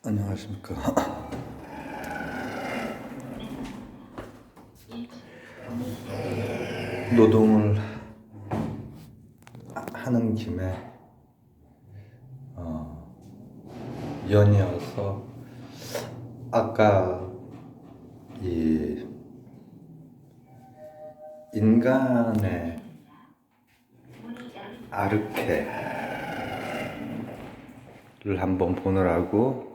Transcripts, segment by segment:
안녕하십니까. 노동을 하는 김에 연이어서 아까 이 인간의 아르케를 한번 보느라고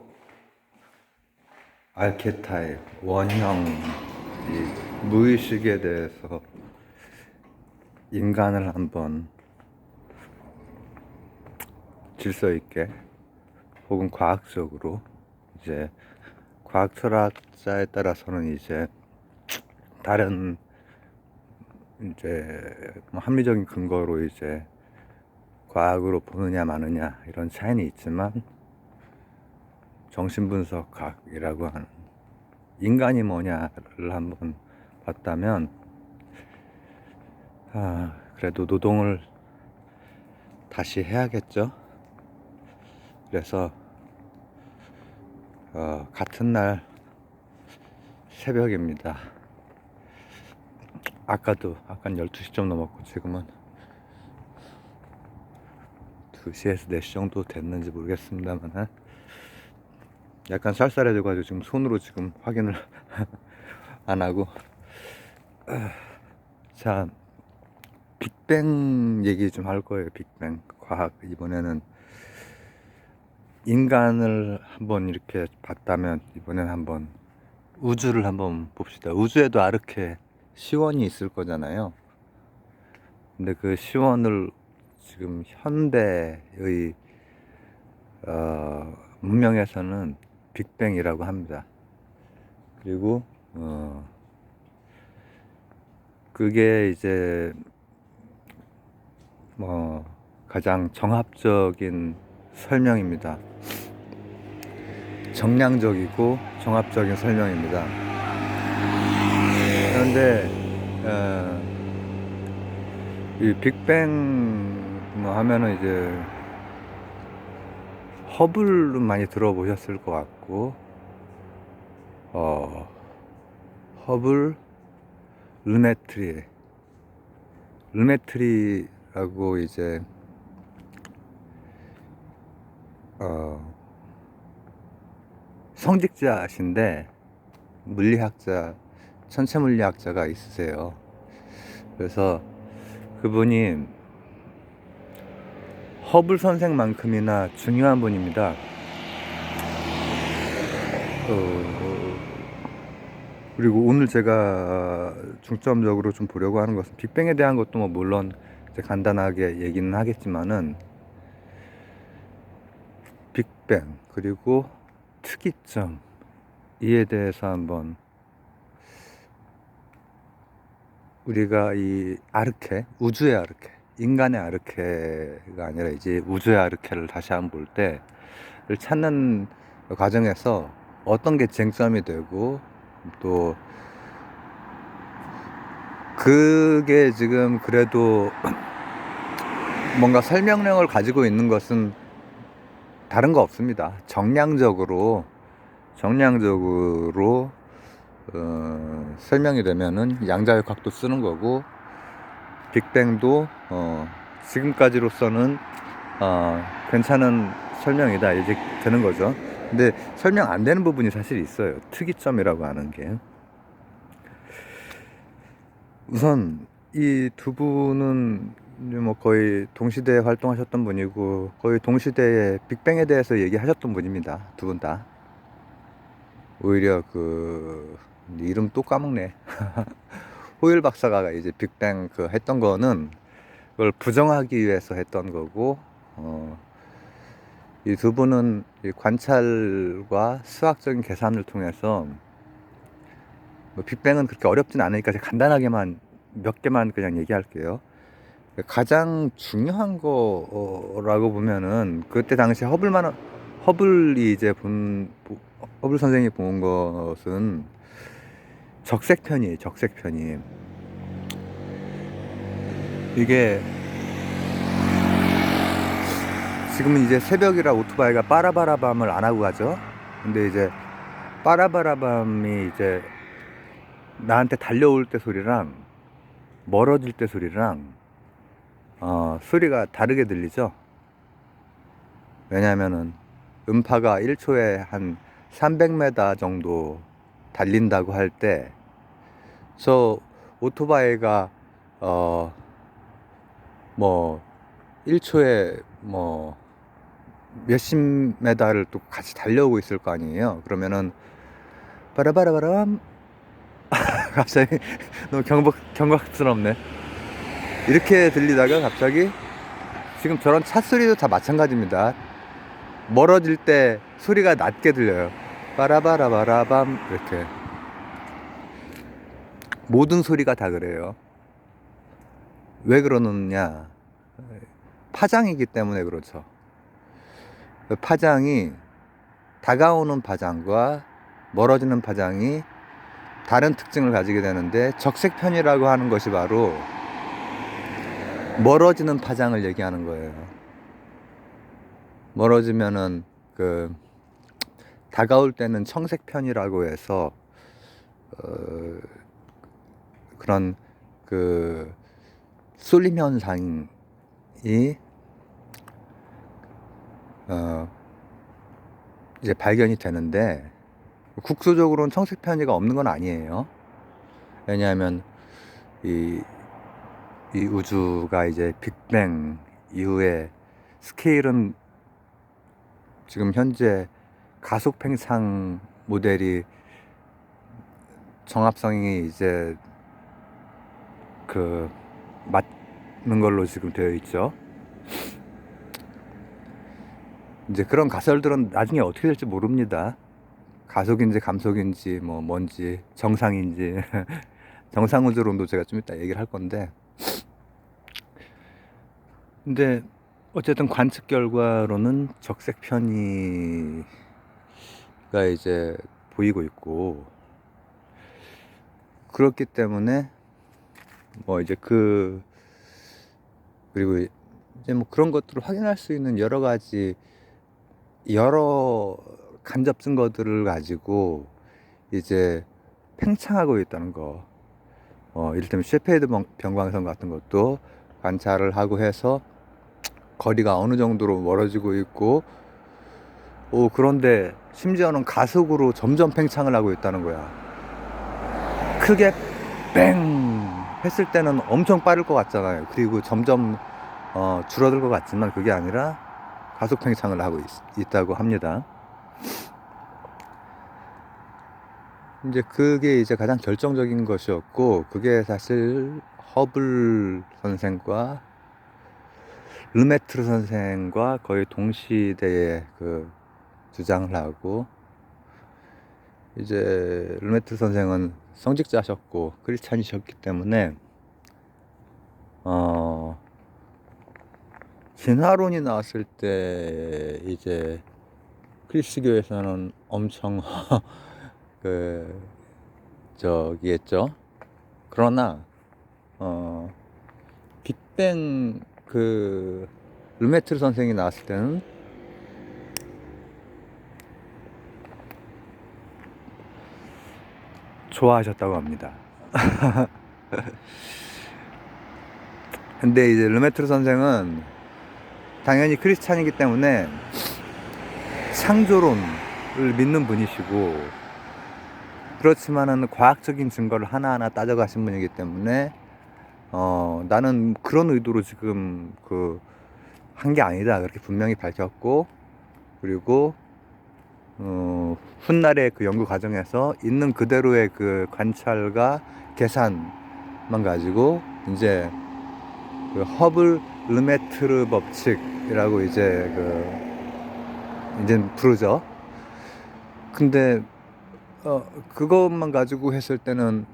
알케타입 원형 이 무의식에 대해서 인간을 한번 질서 있게 혹은 과학적으로 이제 과학 철학자에 따라서는 이제 다른 이제 합리적인 근거로 이제 과학으로 보느냐 마느냐 이런 차이는 있지만 정신분석학이라고 하는 인간이 뭐냐를 한번 봤다면 그래도 노동을 다시 해야겠죠. 그래서 같은 날 새벽입니다. 아까는 12시 좀 넘었고 지금은 2시에서 4시 정도 됐는지 모르겠습니다만 약간 쌀쌀해져가지고 지금 손으로 지금 확인을 안 하고 자, 빅뱅 얘기 좀 할 거예요. 빅뱅 과학. 이번에는 인간을 한번 이렇게 봤다면 이번엔 한번 우주를 한번 봅시다. 우주에도 아르케 시원이 있을 거잖아요. 근데 그 시원을 지금 현대의 문명에서는 빅뱅이라고 합니다. 그리고 그게 이제 가장 정합적인 설명입니다. 정량적이고 종합적인 설명입니다. 그런데 이 빅뱅 하면은 이제 허블은 많이 들어보셨을 것 같고 허블 르메트리라고 이제 성직자신데 물리학자, 천체 물리학자가 있으세요. 그래서 그분이 허블 선생만큼이나 중요한 분입니다. 그리고 오늘 제가 중점적으로 좀 보려고 하는 것은 빅뱅에 대한 것도 뭐 물론 이제 간단하게 얘기는 하겠지만은 빅뱅 그리고 특이점 이에 대해서 한번 우리가 이 아르케, 우주의 아르케, 인간의 아르케가 아니라 이제 우주의 아르케를 다시 한번 볼 때를 찾는 과정에서 어떤 게 쟁점이 되고 또 그게 지금 그래도 뭔가 설명력을 가지고 있는 것은 다른 거 없습니다. 정량적으로 설명이 되면은 양자역학도 쓰는 거고 빅뱅도 지금까지로서는 괜찮은 설명이다 이제 되는 거죠. 근데 설명 안 되는 부분이 사실 있어요. 특이점이라고 하는 게. 우선 이 두 분은 뭐 거의 동시대에 활동하셨던 분이고 거의 동시대에 빅뱅에 대해서 얘기하셨던 분입니다. 두 분 다. 오히려 그 이름 또 까먹네. 호일 박사가 이제 빅뱅 그 했던 거는 그걸 부정하기 위해서 했던 거고 이 두 분은 이 관찰과 수학적인 계산을 통해서 뭐 빅뱅은 그렇게 어렵진 않으니까 제가 간단하게만 몇 개만 그냥 얘기할게요. 가장 중요한 거라고 보면은 그때 당시 허블이 이제 허블 선생이 본 것은 적색편이에요. 적색편이 이게 지금은 이제 새벽이라 오토바이가 빠라바라밤을 안 하고 가죠. 근데 이제 빠라바라밤이 이제 나한테 달려올 때 소리랑 멀어질 때 소리랑 소리가 다르게 들리죠. 왜냐면은 음파가 1초에 한 300m 정도 달린다고 할 때 저 오토바이가 뭐 1초에 뭐 몇십 메다를 또 같이 달려오고 있을 거 아니에요. 그러면은 바라바라바람 갑자기 너무 경박스럽네. 이렇게 들리다가 갑자기 지금 저런 차 소리도 다 마찬가지입니다. 멀어질 때 소리가 낮게 들려요. 바라바라바라밤 이렇게. 모든 소리가 다 그래요. 왜 그러느냐? 파장이기 때문에 그렇죠. 파장이 다가오는 파장과 멀어지는 파장이 다른 특징을 가지게 되는데, 적색편이라고 하는 것이 바로 멀어지는 파장을 얘기하는 거예요. 멀어지면은 다가올 때는 청색편이라고 해서 그런 쏠림 현상이 이제 발견이 되는데, 국소적으로는 청색편이가 없는 건 아니에요. 왜냐하면 이 우주가 이제 빅뱅 이후에 스케일은 지금 현재 가속 팽창 모델이 정합성이 이제 맞는 걸로 지금 되어 있죠. 이제 그런 가설들은 나중에 어떻게 될지 모릅니다. 가속인지 감속인지 뭔지 정상인지 정상우주론도 제가 좀 이따 얘기를 할 건데, 근데 어쨌든 관측 결과로는 적색 편이가 이제 보이고 있고, 그렇기 때문에 이제 그리고 이제 그런 것들을 확인할 수 있는 여러 간접 증거들을 가지고 이제 팽창하고 있다는 거. 이를테면 셰페이드 변광선 같은 것도 관찰을 하고 해서 거리가 어느 정도로 멀어지고 있고, 그런데 심지어는 가속으로 점점 팽창을 하고 있다는 거야. 크게 뺑 했을 때는 엄청 빠를 것 같잖아요. 그리고 점점 줄어들 것 같지만 그게 아니라 가속 팽창을 하고 있다고 합니다. 이제 그게 이제 가장 결정적인 것이었고, 그게 사실 허블 선생과 르메트르 선생과 거의 동시대에 주장을 하고, 이제 르메트르 선생은 성직자셨고 크리스찬이셨기 때문에 진화론이 나왔을 때 이제 크리스교에서는 엄청 저기했죠. 그러나 빅뱅 르메트르 선생이 나왔을 때는 좋아하셨다고 합니다. 근데 이제 르메트르 선생은 당연히 크리스찬이기 때문에 창조론을 믿는 분이시고, 그렇지만은 과학적인 증거를 하나하나 따져가신 분이기 때문에 나는 그런 의도로 지금 한 게 아니다, 그렇게 분명히 밝혔고, 그리고 훗날의 연구 과정에서 있는 그대로의 관찰과 계산만 가지고 이제 허블 르메트르 법칙이라고 이제 부르죠. 근데 그것만 가지고 했을 때는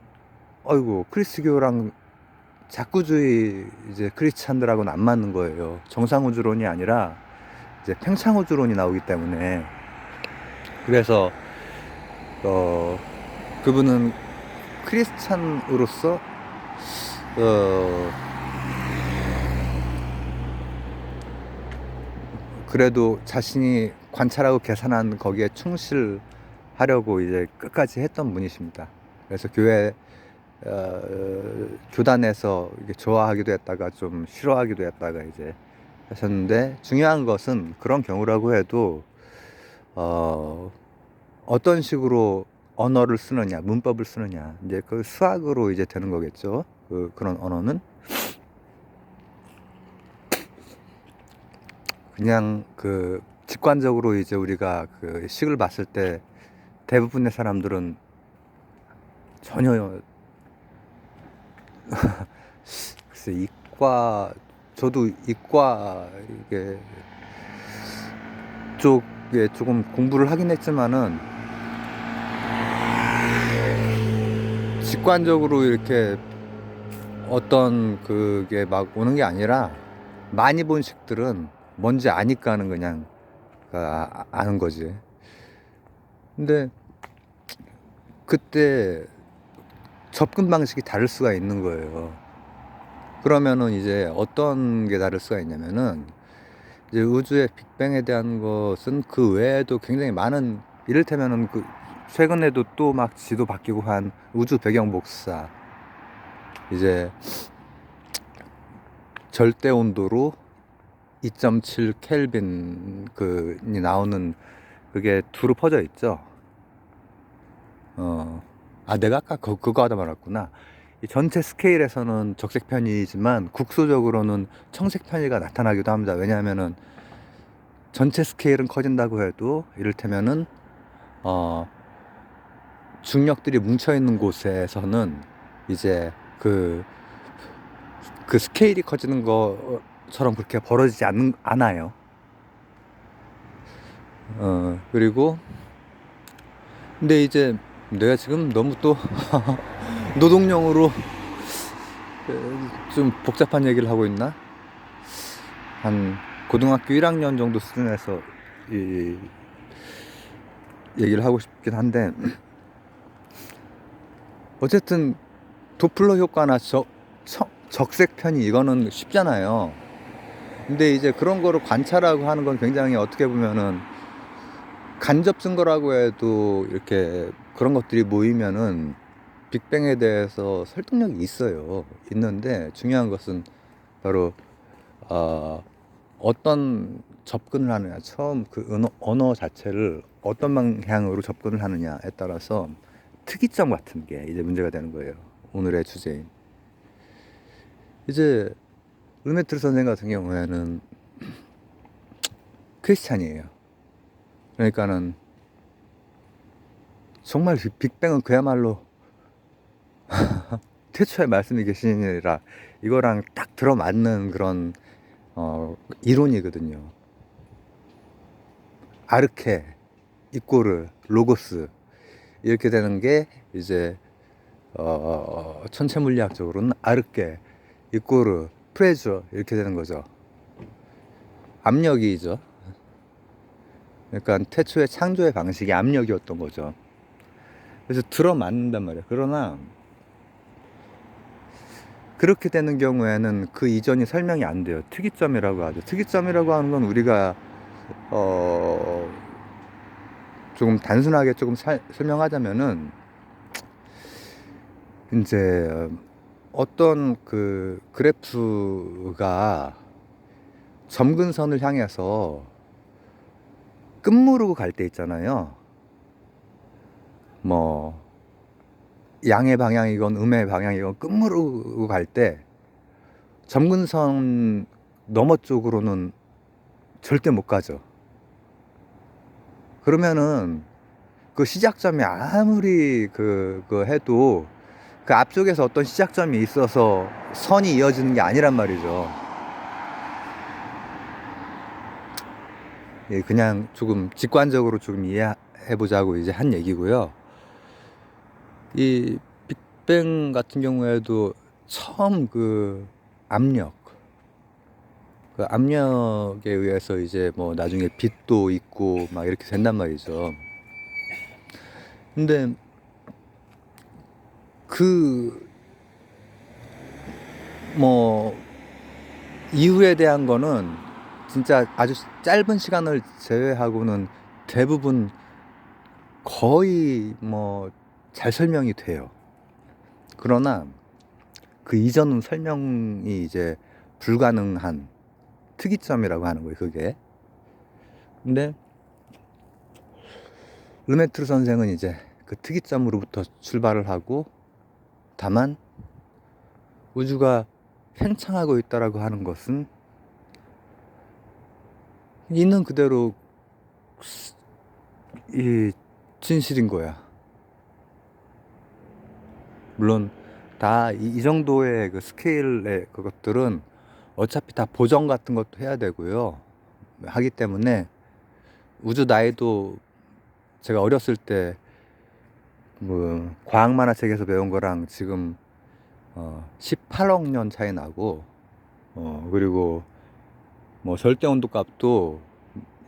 크리스교랑 자꾸주의 이제 크리스찬들하고는 안 맞는 거예요. 정상우주론이 아니라 이제 팽창우주론이 나오기 때문에. 그래서 그분은 크리스찬으로서 그래도 자신이 관찰하고 계산한 거기에 충실하려고 이제 끝까지 했던 분이십니다. 그래서 교단에서 이게 좋아하기도 했다가 좀 싫어하기도 했다가 이제 하셨는데, 중요한 것은 그런 경우라고 해도 어떤 식으로 언어를 쓰느냐, 문법을 쓰느냐, 이제 그 수학으로 이제 되는 거겠죠. 그런 언어는 그냥 직관적으로 이제 우리가 그 식을 봤을 때 대부분의 사람들은 전혀 글쎄 저도 이과 이게 쪽에 조금 공부를 하긴 했지만은 직관적으로 이렇게 어떤 그게 막 오는 게 아니라, 많이 본 식들은 뭔지 아니까는 그냥 아는 거지. 근데 그때 접근 방식이 다를 수가 있는 거예요. 그러면은 이제 어떤 게 다를 수가 있냐면은, 이제 우주의 빅뱅에 대한 것은 그 외에도 굉장히 많은, 이를테면은 최근에도 또 막 지도 바뀌고 한 우주 배경 복사, 이제 절대 온도로 2.7 켈빈 이 나오는 그게 두루 퍼져 있죠. 내가 아까 그거 하다 말았구나. 이 전체 스케일에서는 적색 편이지만 국소적으로는 청색 편이가 나타나기도 합니다. 왜냐하면은 전체 스케일은 커진다고 해도, 이를테면은 중력들이 뭉쳐 있는 곳에서는 이제 그 스케일이 커지는 것처럼 그렇게 벌어지지 않아요. 그리고 근데 이제 내가 지금 너무 또 노동용으로 좀 복잡한 얘기를 하고 있나? 한 고등학교 1학년 정도 수준에서 이 얘기를 하고 싶긴 한데, 어쨌든 도플러 효과나 적색 편이, 이거는 쉽잖아요. 근데 이제 그런 거를 관찰하고 하는 건 굉장히, 어떻게 보면은 간접 증거라고 해도 이렇게 그런 것들이 모이면은 빅뱅에 대해서 설득력이 있는데, 중요한 것은 바로 어떤 접근을 하느냐, 처음 언어 자체를 어떤 방향으로 접근을 하느냐에 따라서 특이점 같은 게 이제 문제가 되는 거예요. 오늘의 주제인 이제 르메트르 선생 같은 경우에는 크리스찬이에요. 그러니까는 정말 빅뱅은 그야말로 태초에 말씀이 계시니라, 이거랑 딱 들어맞는 그런 이론이거든요. 아르케 이꼬르 로고스, 이렇게 되는 게 이제 천체 물리학적으로는 아르케 이꼬르 프레저, 이렇게 되는 거죠. 압력이죠. 그러니까 태초의 창조의 방식이 압력이었던 거죠. 그래서 들어맞는단 말이에요. 그러나 그렇게 되는 경우에는 그 이전이 설명이 안 돼요. 특이점이라고 하죠. 특이점이라고 하는 건 우리가 조금 단순하게 조금 설명하자면은, 이제 어떤 그래프가 점근선을 향해서 끝무르고 갈 때 있잖아요. 뭐 양의 방향이건 음의 방향이건 끝무르고 갈 때 점근선 너머 쪽으로는 절대 못 가죠. 그러면은 그 시작점이 아무리 해도 그 앞쪽에서 어떤 시작점이 있어서 선이 이어지는 게 아니란 말이죠. 예, 그냥 조금 직관적으로 조금 이해해 보자고 이제 한 얘기고요. 이 빅뱅 같은 경우에도 처음 압력에 의해서 이제 뭐 나중에 빛도 있고 막 이렇게 된단 말이죠. 근데 뭐 이후에 대한 거는 진짜 아주 짧은 시간을 제외하고는 대부분 거의 뭐 잘 설명이 돼요. 그러나 그 이전은 설명이 이제 불가능한 특이점이라고 하는 거예요, 그게. 근데 르메트르 선생은 이제 그 특이점으로부터 출발을 하고, 다만 우주가 팽창하고 있다라고 하는 것은 있는 그대로 이 진실인 거야. 물론 다 이 정도의 그 스케일의 그것들은 어차피 다 보정 같은 것도 해야 되고요. 하기 때문에 우주 나이도 제가 어렸을 때 뭐 과학 만화책에서 배운 거랑 지금 18억 년 차이 나고, 그리고 뭐 절대 온도 값도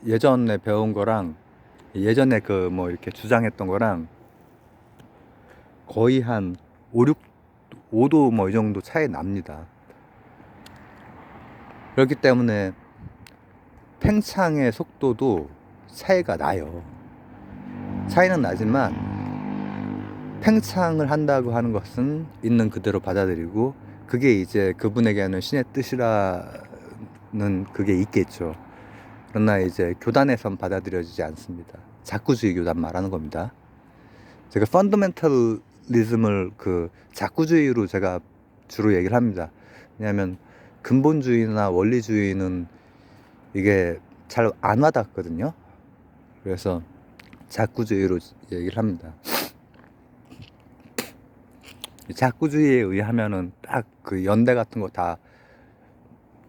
예전에 배운 거랑, 예전에 그 뭐 이렇게 주장했던 거랑 거의 한 5도 뭐 이 정도 차이 납니다. 그렇기 때문에 팽창의 속도도 차이가 나요. 차이는 나지만 팽창을 한다고 하는 것은 있는 그대로 받아들이고, 그게 이제 그분에게는 신의 뜻이라는 그게 있겠죠. 그러나 이제 교단에선 받아들여지지 않습니다. 자꾸주의 교단 말하는 겁니다. 제가 펀더멘털리즘을 그 자꾸주의로 제가 주로 얘기를 합니다. 왜냐하면 근본주의나 원리주의는 이게 잘 안 와닿거든요. 그래서 자꾸주의로 얘기를 합니다. 자꾸주의에 의하면은 딱 그 연대 같은 거 다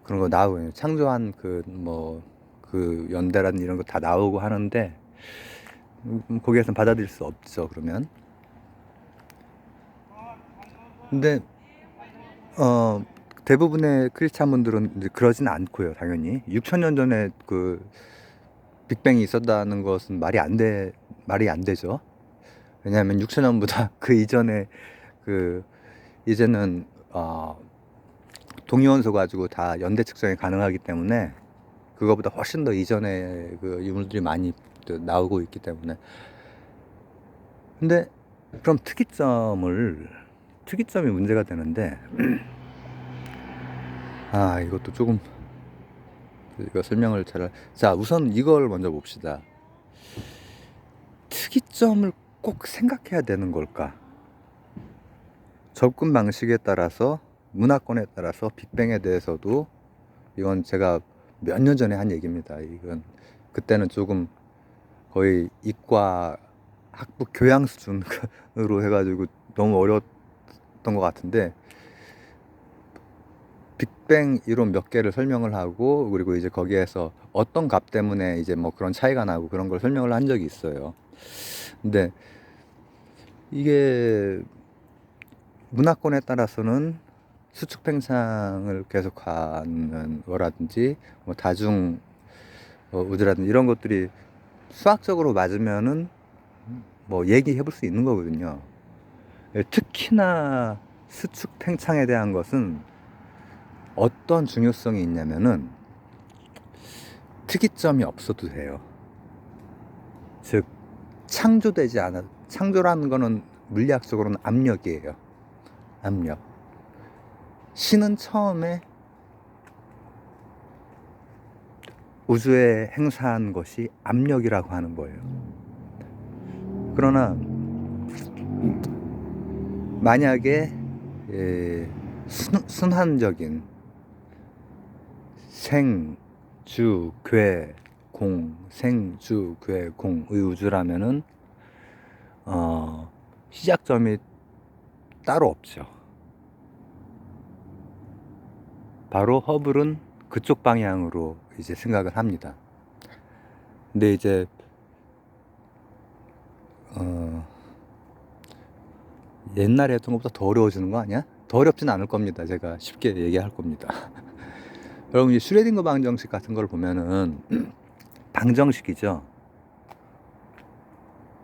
그런 거 나오고요. 창조한 그 뭐 그 연대라든 이런 거 다 나오고 하는데, 거기에서는 받아들일 수 없죠, 그러면. 근데 대부분의 크리스찬 분들은 그러진 않고요, 당연히. 6,000년 전에 그 빅뱅이 있었다는 것은 말이 안 되죠. 왜냐하면 6,000년보다 그 이전에 그 이제는 동위원소 가지고 다 연대 측정이 가능하기 때문에, 그거보다 훨씬 더 이전에 그 유물들이 많이 나오고 있기 때문에. 근데 그럼 특이점이 문제가 되는데, 이것도 조금 이거 설명을 자, 우선 이걸 먼저 봅시다. 특이점을 꼭 생각해야 되는 걸까? 접근 방식에 따라서, 문화권에 따라서 빅뱅에 대해서도, 이건 제가 몇 년 전에 한 얘기입니다. 이건 그때는 조금 거의 이과 학부 교양 수준으로 해가지고 너무 어려웠던 것 같은데, 빅뱅 이론 몇 개를 설명을 하고, 그리고 이제 거기에서 어떤 값 때문에 이제 뭐 그런 차이가 나고 그런 걸 설명을 한 적이 있어요. 근데 이게 문화권에 따라서는 수축 팽창을 계속하는 거라든지, 뭐 다중 우주라든지 이런 것들이 수학적으로 맞으면은 뭐 얘기해 볼 수 있는 거거든요. 특히나 수축 팽창에 대한 것은 어떤 중요성이 있냐면은 특이점이 없어도 돼요. 즉 창조라는 거는 물리학적으로는 압력이에요. 압력. 신은 처음에 우주에 행사한 것이 압력이라고 하는 거예요. 그러나 만약에 순환적인 생, 주, 괴, 공, 생, 주, 괴, 공의 우주라면은 시작점이 따로 없죠. 바로 허블은 그쪽 방향으로 이제 생각을 합니다. 근데 이제 옛날에 했던 것보다 더 어려워지는 거 아니야? 더 어렵진 않을 겁니다. 제가 쉽게 얘기할 겁니다. 여러분, 이 슈레딩거 방정식 같은 걸 보면은 방정식이죠.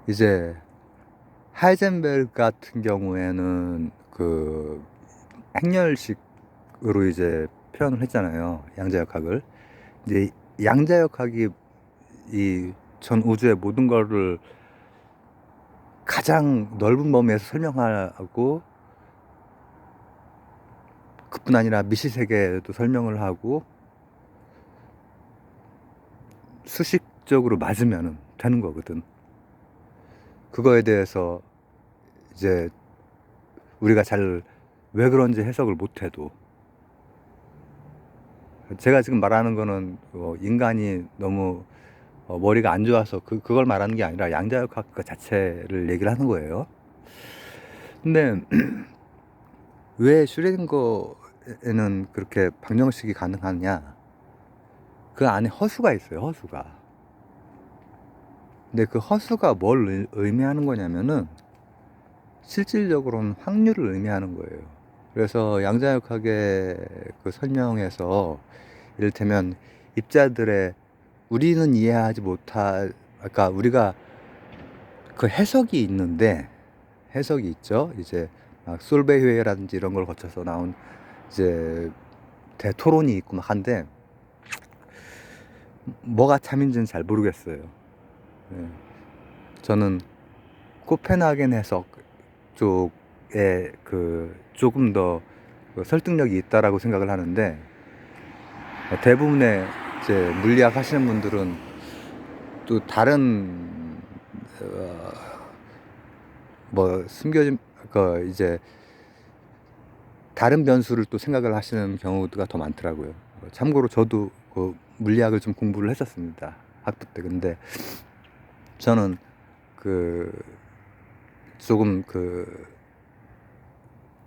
이제 하이젠베르그 같은 경우에는 그 행렬식으로 이제 표현을 했잖아요, 양자역학을. 이제 양자역학이 이 전 우주의 모든 거를 가장 넓은 범위에서 설명하고, 그뿐 아니라 미시세계도 설명을 하고, 수식적으로 맞으면 되는 거거든. 그거에 대해서 이제 우리가 잘 왜 그런지 해석을 못해도, 제가 지금 말하는 거는 인간이 너무 머리가 안 좋아서 그걸 말하는 게 아니라 양자역학 그 자체를 얘기를 하는 거예요. 근데 왜 슈레딩거에는 그렇게 방정식이 가능하냐? 그 안에 허수가 있어요, 허수가. 근데 그 허수가 뭘 의미하는 거냐면은 실질적으로는 확률을 의미하는 거예요. 그래서 양자역학의 그 설명에서 이를테면 입자들의 우리는 이해하지 못할, 그러니까 우리가 그 해석이 있는데, 해석이 있죠. 이제 막 솔베이회라든지 이런 걸 거쳐서 나온 이제 대토론이 있고 막 한데, 뭐가 참인지는 잘 모르겠어요. 네. 저는 코펜하겐 해석 쪽에 그 조금 더 설득력이 있다라고 생각을 하는데, 대부분의 이제 물리학 하시는 분들은 또 다른 뭐 숨겨진 그 이제 다른 변수를 또 생각을 하시는 경우가 더 많더라고요. 참고로 저도 그 물리학을 좀 공부를 했었습니다, 학부 때. 근데 저는 그 조금 그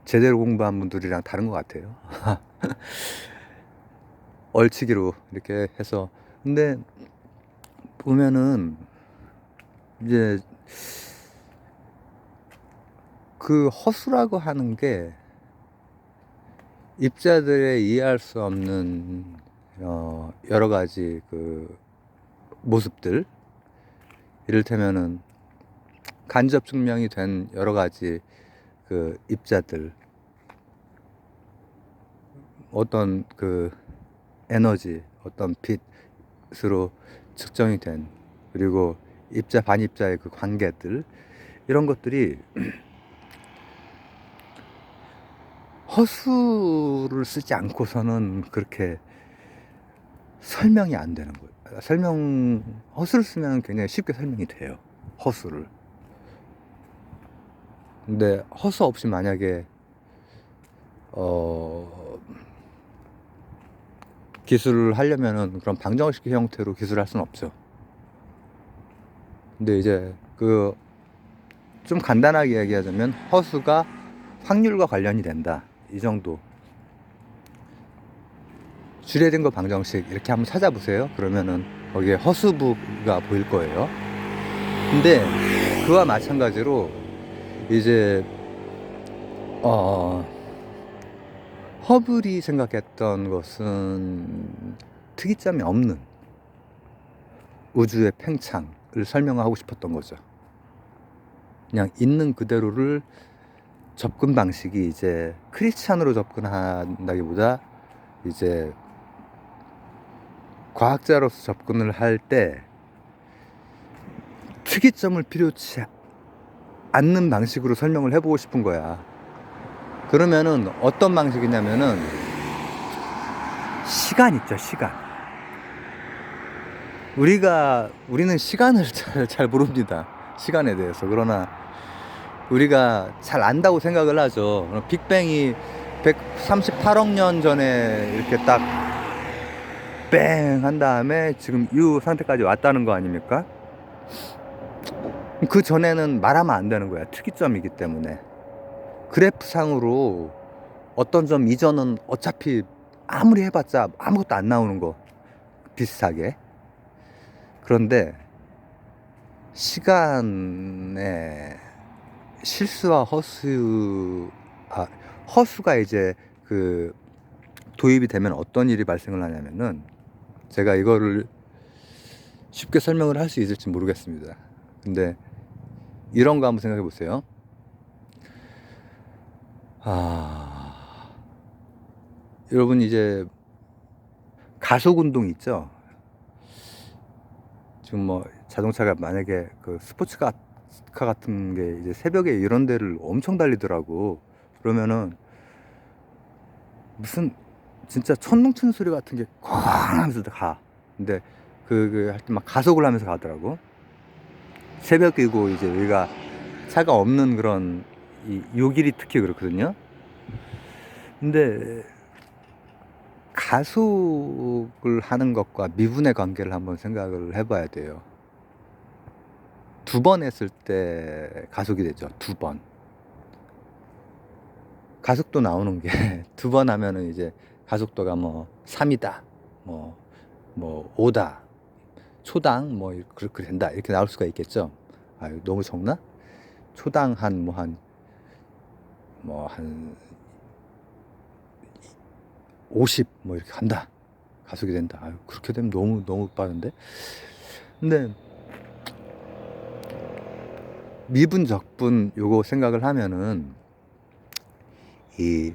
제대로 공부한 분들이랑 다른 것 같아요. 얼치기로 이렇게 해서. 근데 보면은 이제 그 허수라고 하는 게 입자들의 이해할 수 없는 여러 가지 그 모습들, 이를테면은 간접 증명이 된 여러 가지 그 입자들, 어떤 그 에너지, 어떤 빛으로 측정이 된, 그리고 입자 반입자의 그 관계들, 이런 것들이 허수를 쓰지 않고서는 그렇게 설명이 안 되는 거예요. 허수를 쓰면 굉장히 쉽게 설명이 돼요, 허수를. 근데 허수 없이 만약에 기술을 하려면은 그런 방정식 형태로 기술을 할 수는 없죠. 근데 이제 그 좀 간단하게 얘기하자면 허수가 확률과 관련이 된다, 이 정도. 슈레딩거 방정식 이렇게 한번 찾아보세요. 그러면은 거기에 허수부가 보일 거예요. 근데 그와 마찬가지로 이제 허블이 생각했던 것은 특이점이 없는 우주의 팽창을 설명하고 싶었던 거죠. 그냥 있는 그대로를 접근 방식이 이제 크리스찬으로 접근한다기보다 이제 과학자로서 접근을 할 때 특이점을 필요치 않는 방식으로 설명을 해보고 싶은 거야. 그러면은 어떤 방식이냐면은 시간 있죠, 시간. 우리는 시간을 잘 모릅니다, 시간에 대해서. 그러나 우리가 잘 안다고 생각을 하죠. 빅뱅이 138억 년 전에 이렇게 딱 뺑 한 다음에 지금 이 상태까지 왔다는 거 아닙니까? 그 전에는 말하면 안 되는 거야, 특이점이기 때문에. 그래프상으로 어떤 점 이전은 어차피 아무리 해봤자 아무것도 안 나오는 거 비슷하게. 그런데 시간의 실수와 허수가 이제 그 도입이 되면 어떤 일이 발생을 하냐면은, 제가 이거를 쉽게 설명을 할 수 있을지 모르겠습니다. 근데 이런 거 한번 생각해 보세요. 여러분 이제 가속 운동 있죠? 지금 뭐 자동차가 만약에 그 스포츠카 같은 게 이제 새벽에 이런 데를 엄청 달리더라고. 그러면은 무슨 진짜 천둥치는 소리 같은 게 쾅 하면서 가. 근데 할 때 막 가속을 하면서 가더라고. 새벽이고 이제 여기가 차가 없는 그런 요 길이 특히 그렇거든요. 근데 가속을 하는 것과 미분의 관계를 한번 생각을 해봐야 돼요. 2번 했을 때 가속이 되죠. 2번. 가속도 나오는 게 2번 하면은 이제 가속도가 뭐 3이다, 뭐 5다, 초당 뭐 그렇게 된다 이렇게 나올 수가 있겠죠. 아유 너무 적나? 초당 한 50 뭐 이렇게 간다. 가속이 된다. 아유 그렇게 되면 너무 빠른데. 근데 미분 적분 요거 생각을 하면은 이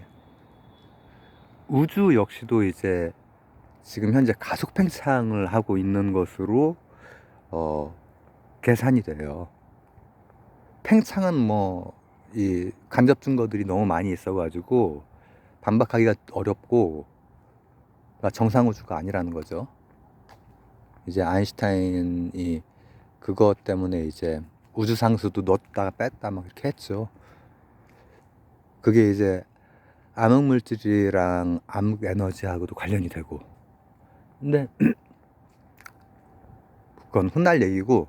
우주 역시도 이제 지금 현재 가속 팽창을 하고 있는 것으로 계산이 돼요. 팽창은 뭐 이 간접 증거들이 너무 많이 있어가지고 반박하기가 어렵고 정상 우주가 아니라는 거죠. 이제 아인슈타인이 그것 때문에 이제 우주상수도 넣었다가 뺐다 막 이렇게 했죠. 그게 이제 암흑물질이랑 암흑에너지하고도 관련이 되고. 근데 그건 훗날 얘기고,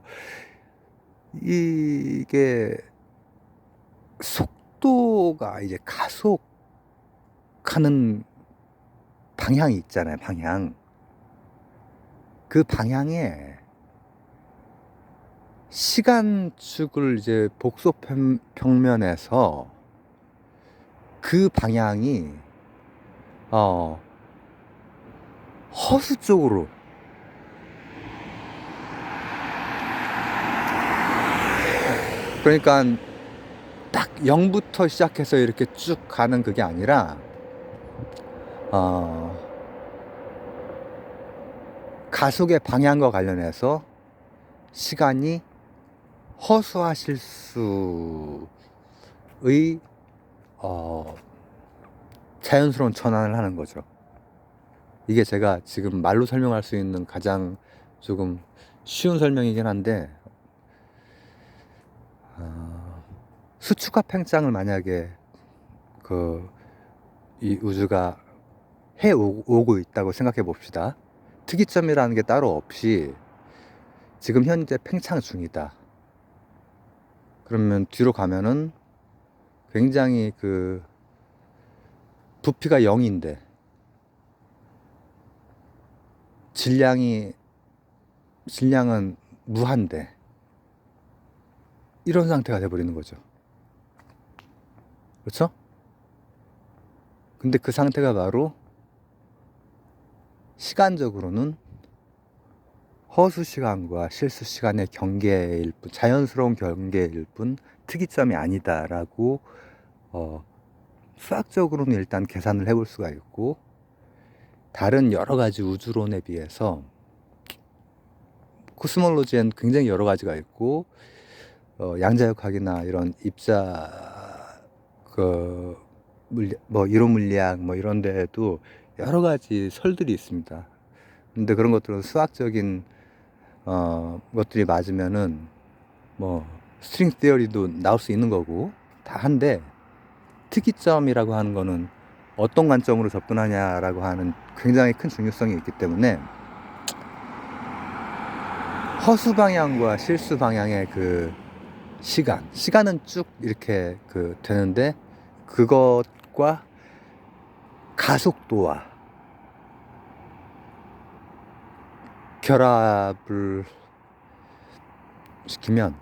이게 속도가 이제 가속하는 방향이 있잖아요. 방향. 그 방향에 시간축을 이제 복소 평면에서 그 방향이 허수 쪽으로, 그러니까 딱 0부터 시작해서 이렇게 쭉 가는 그게 아니라 가속의 방향과 관련해서 시간이 허수아실 수의 자연스러운 전환을 하는 거죠. 이게 제가 지금 말로 설명할 수 있는 가장 조금 쉬운 설명이긴 한데, 수축과 팽창을 만약에 이 우주가 해오고 있다고 생각해 봅시다. 특이점이라는 게 따로 없이 지금 현재 팽창 중이다. 그러면 뒤로 가면은 굉장히 부피가 0인데 질량은 무한대, 이런 상태가 돼버리는 거죠. 그렇죠? 근데 그 상태가 바로 시간적으로는 허수 시간과 실수 시간의 경계일 뿐, 자연스러운 경계일 뿐 특이점이 아니다라고 수학적으로는 일단 계산을 해볼 수가 있고, 다른 여러 가지 우주론에 비해서 코스몰로지엔 굉장히 여러 가지가 있고, 양자역학이나 이런 입자 이론 물리학 이런 데에도 여러 가지 설들이 있습니다. 근데 그런 것들은 수학적인 것들이 맞으면은 스트링 티어리도 나올 수 있는 거고 다 한데, 특이점이라고 하는 거는 어떤 관점으로 접근하냐라고 하는 굉장히 큰 중요성이 있기 때문에 허수 방향과 실수 방향의 시간은 쭉 이렇게 되는데, 그것과 가속도와 결합을 시키면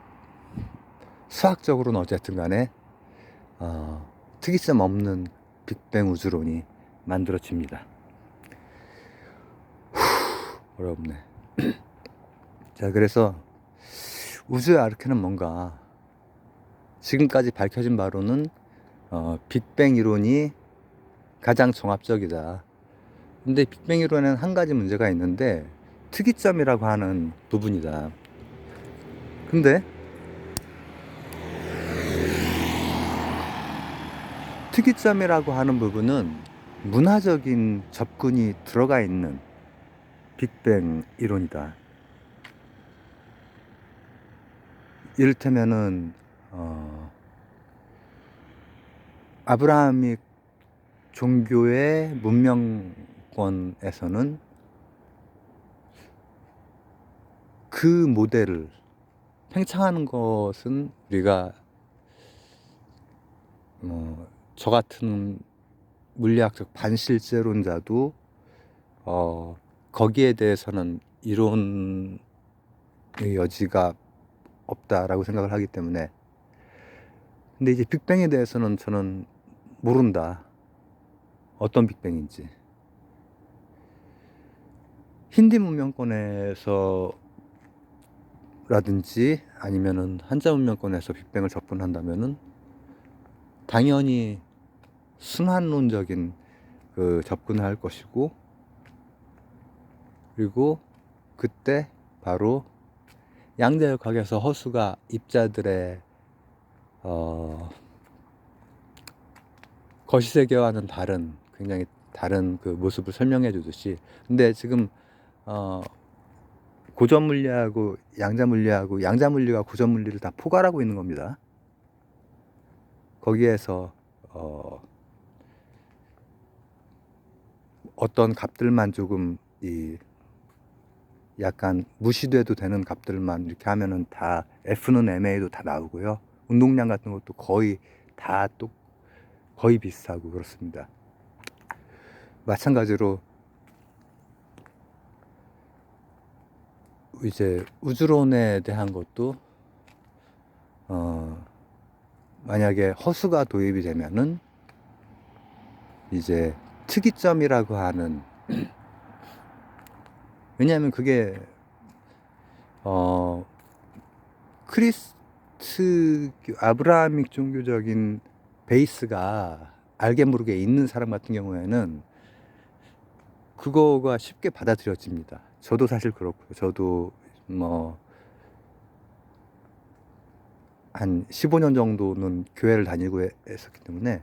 수학적으로는 어쨌든 간에 특이점 없는 빅뱅 우주론이 만들어집니다. 어렵네. 자, 그래서 우주의 아르케는 뭔가 지금까지 밝혀진 바로는 빅뱅 이론이 가장 종합적이다. 근데 빅뱅 이론에는 한 가지 문제가 있는데, 특이점이라고 하는 부분이다. 근데 특이점이라고 하는 부분은 문화적인 접근이 들어가 있는 빅뱅 이론이다. 이를테면은 아브라함익 종교의 문명권에서는 그 모델을 팽창하는 것은 우리가 저 같은 물리학적 반실제론자도 거기에 대해서는 이론의 여지가 없다라고 생각을 하기 때문에. 근데 이제 빅뱅에 대해서는 저는 모른다. 어떤 빅뱅인지. 힌디 문명권에서 라든지 아니면은 한자 문명권에서 빅뱅을 접근한다면은 당연히 순환론적인 그 접근을 할 것이고, 그리고 그때 바로 양자역학에서 허수가 입자들의 거시세계와는 다른, 굉장히 다른 그 모습을 설명해 주듯이. 근데 지금 고전 물리하고 양자 물리하고 양자 물리가 고전 물리를 다 포괄하고 있는 겁니다. 거기에서 어떤 값들만 조금 약간 무시돼도 되는 값들만 이렇게 하면은 다 F는 MA도 다 나오고요. 운동량 같은 것도 거의 다 또 거의 비슷하고 그렇습니다. 마찬가지로 이제 우주론에 대한 것도 만약에 허수가 도입이 되면은 이제 특이점이라고 하는 왜냐하면 그게 아브라함익 종교적인 베이스가 알게 모르게 있는 사람 같은 경우에는 그거가 쉽게 받아들여집니다. 저도 사실 그렇고요. 저도 한 15년 정도는 교회를 다니고 했었기 때문에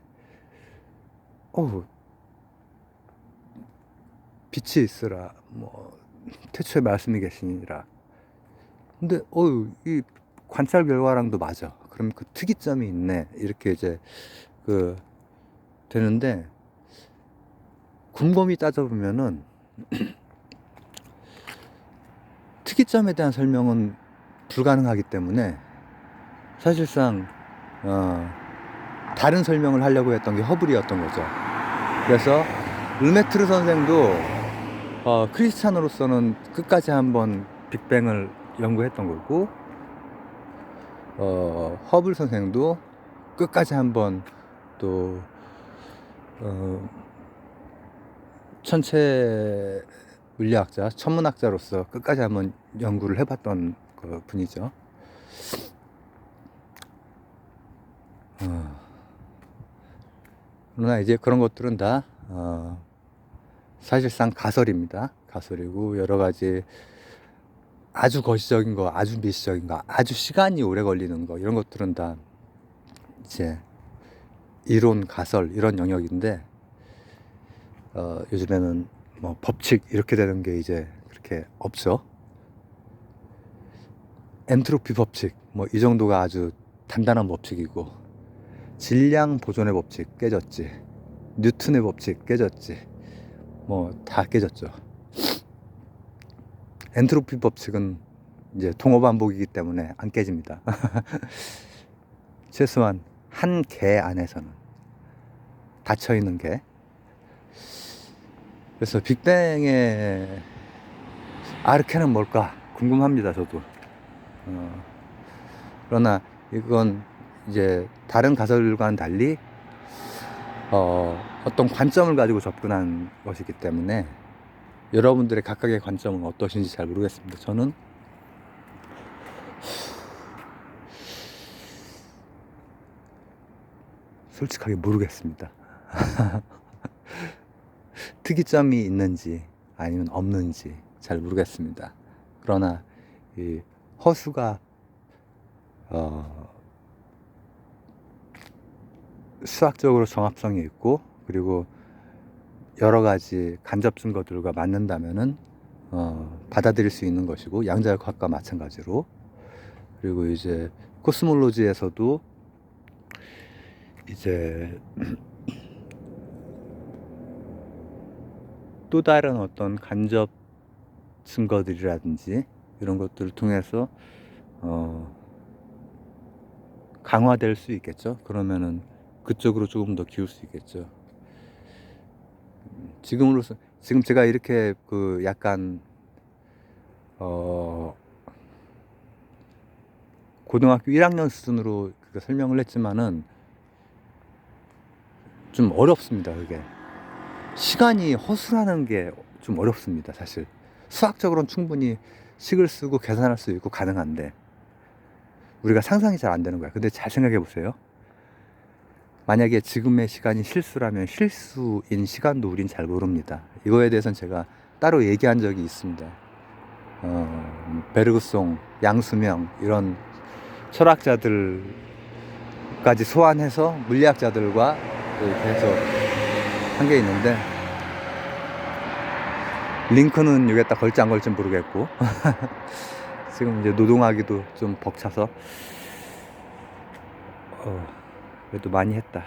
빛이 있으라 태초에 말씀이 계시니라. 근데 이 관찰 결과랑도 맞아. 그럼 그 특이점이 있네. 이렇게 이제 그 되는데, 곰곰이 따져보면은 특이점에 대한 설명은 불가능하기 때문에 사실상 다른 설명을 하려고 했던 게 허블이었던 거죠. 그래서 르메트르 선생도 크리스찬으로서는 끝까지 한번 빅뱅을 연구했던 거고, 허블 선생도 끝까지 한번 또 천체 물리학자, 천문학자로서 끝까지 한번 연구를 해봤던 그 분이죠. 그러나 이제 그런 것들은 다 사실상 가설입니다. 가설이고, 여러 가지 아주 거시적인 거, 아주 미시적인 거, 아주 시간이 오래 걸리는 거, 이런 것들은 다 이제 이론, 가설 이런 영역인데, 요즘에는 뭐 법칙 이렇게 되는 게 이제 그렇게 없죠. 엔트로피 법칙 뭐 이 정도가 아주 단단한 법칙이고, 질량 보존의 법칙 깨졌지, 뉴턴의 법칙 깨졌지, 뭐 다 깨졌죠. 엔트로피 법칙은 이제 동호 반복이기 때문에 안 깨집니다. 최소한 한 개 안에서는, 닫혀있는 개. 그래서 빅뱅의 아르케는 뭘까 궁금합니다, 저도. 그러나 이건 이제 다른 가설과는 달리 어떤 관점을 가지고 접근한 것이기 때문에 여러분들의 각각의 관점은 어떠신지 잘 모르겠습니다. 저는 솔직하게 모르겠습니다. 특이점이 있는지 아니면 없는지 잘 모르겠습니다. 그러나 이 허수가 수학적으로 정합성이 있고, 그리고 여러 가지 간접 증거들과 맞는다면은 받아들일 수 있는 것이고, 양자역학과 마찬가지로. 그리고 이제 코스몰로지에서도 이제 또 다른 어떤 간접 증거들이라든지 이런 것들을 통해서 강화될 수 있겠죠. 그러면은 그쪽으로 조금 더 기울 수 있겠죠. 지금 제가 이렇게 그 약간 고등학교 1학년 수준으로 설명을 했지만은 좀 어렵습니다. 그게 시간이 허술하는 게 좀 어렵습니다. 사실 수학적으로는 충분히 식을 쓰고 계산할 수 있고 가능한데 우리가 상상이 잘 안 되는 거야. 근데 잘 생각해 보세요. 만약에 지금의 시간이 실수라면 실수인 시간도 우린 잘 모릅니다. 이거에 대해서는 제가 따로 얘기한 적이 있습니다. 베르그송, 양수명 이런 철학자들까지 소환해서 물리학자들과 이렇게 해서 한 게 있는데, 링크는 여기에다 걸지 안 걸지 모르겠고 지금 이제 노동하기도 좀 벅차서 그래도 많이 했다.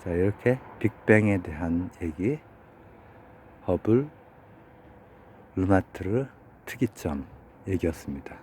자, 이렇게 빅뱅에 대한 얘기, 허블, 르마트르 특이점 얘기였습니다.